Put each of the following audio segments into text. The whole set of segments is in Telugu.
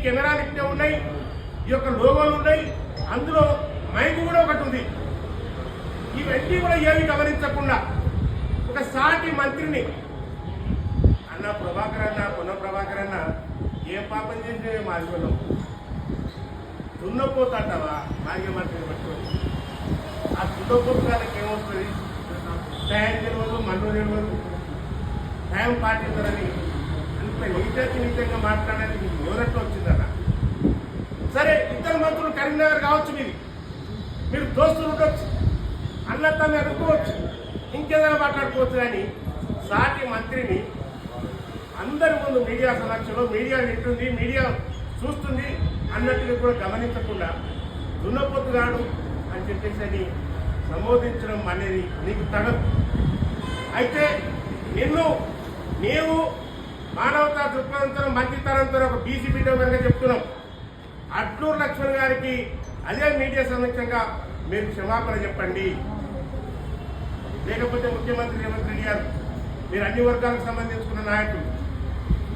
కెమెరాలు ఇట్టే ఉన్నాయి, ఈ యొక్క లోగోలు ఉన్నాయి, అందులో మైకు కూడా ఒకటి ఉంది. ఇవన్నీ కూడా ఏమి గమనించకుండా ఒక సాటి మంత్రిని అన్న ప్రభాకర్ అన్న పొన్న ప్రభాకర్ అన్న ఏ పాపం చేసే మాదిగోళ్ళం దున్నపోతాంటావా మాదిగ మంత్రిని పట్టుకొని? ఆ దున్నపోతు వాళ్ళకి ఏమవుతుంది? టైం తెలియదు, మన్ను తెలియదు, టైం పాటించాలని అంత నీచంగా మాట్లాడడానికి మీకు ఎవరట్లో వచ్చిందన్న? సరే, ఇద్దరు మంత్రులు కరీంనగర్ కావచ్చు, మీరు దోస్తులు ఉండొచ్చు, అన్నతమ్మ అనుకోవచ్చు, ఇంకేదైనా మాట్లాడుకోవచ్చు. కానీ సాటి మంత్రిని అందరి ముందు మీడియా సమక్షంలో మీడియా వింటుంది, మీడియా చూస్తుంది అన్నట్టుగా కూడా గమనించకుండా దున్నపోతుగాడు అని చెప్పేసి అని సంబోధించడం అనేది నీకు తగదు. అయితే నీవు మానవతా దృక్పథంతో మంచితనంతో ఒక బీసీ బిడ్డ కనుక చెప్తున్నాం. అట్లూరు లక్ష్మణ్ గారికి అదే మీడియా సమక్షంగా మీరు క్షమాపణ చెప్పండి. లేకపోతే ముఖ్యమంత్రి రేవంత్ రెడ్డి గారు, మీరు అన్ని వర్గాలకు సంబంధించుకున్న నాయకులు,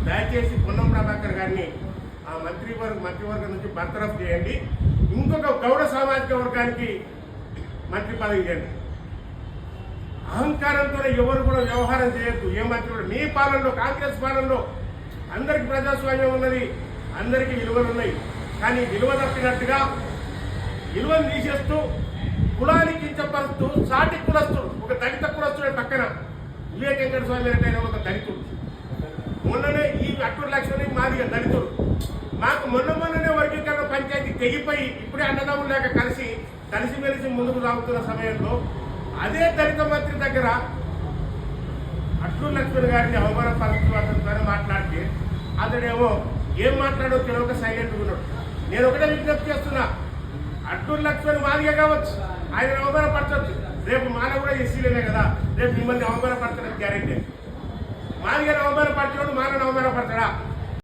దయచేసి పొన్నం ప్రభాకర్ గారిని ఆ మంత్రివర్గం నుంచి బర్తరఫ్ చేయండి, ఇంకొక గౌడ సామాజిక వర్గానికి మంత్రి పదవి చేయండి. అహంకారంతో ఎవరు కూడా వ్యవహారం చేయొద్దు. ఏ మంత్రి కూడా మీ పాలనలో, కాంగ్రెస్ పాలనలో అందరికీ ప్రజాస్వామ్యం ఉన్నది, అందరికీ విలువలు ఉన్నాయి. కానీ విలువ తప్పినట్టుగా విలువను తీసేస్తూ కులానికి కించపరుస్తూ సాటి కులస్తుడు, ఒక దళిత కులస్తుడే పక్కన వివేక వెంకట స్వామి రెడ్డి ఒక దళితుడు, మొన్ననే ఈ అట్టూరు లక్ష్మణ్ మాదిగా దళితుడు, మాకు మొన్ననే వర్గీకరణ పంచాయతీ తెగిపోయి ఇప్పుడే అన్నదమ్ములు లేక కలిసిమెలిసి ముందుకు సాగుతున్న సమయంలో అదే దళిత మంత్రి దగ్గర అట్లూరు లక్ష్మణ్ గారిని అవమానపరుస్తూ అతనితో మాట్లాడితే అతడేమో ఏం మాట్లాడో తెలియక సైలెంట్గా ఉన్నాడు. నేను ఒకటే విజ్ఞప్తి చేస్తున్నా, అట్లూరు లక్ష్మణ్ మాదిగా కావచ్చు, ఆయన అవమానపరచవచ్చు. రేపు మాన కూడా ఎస్సీలేనే కదా, రేపు మిమ్మల్ని అవమానపరచడానికి గ్యారెంటీ. మాదిగా అవమానపరచడం మానని అవమానపరచడా?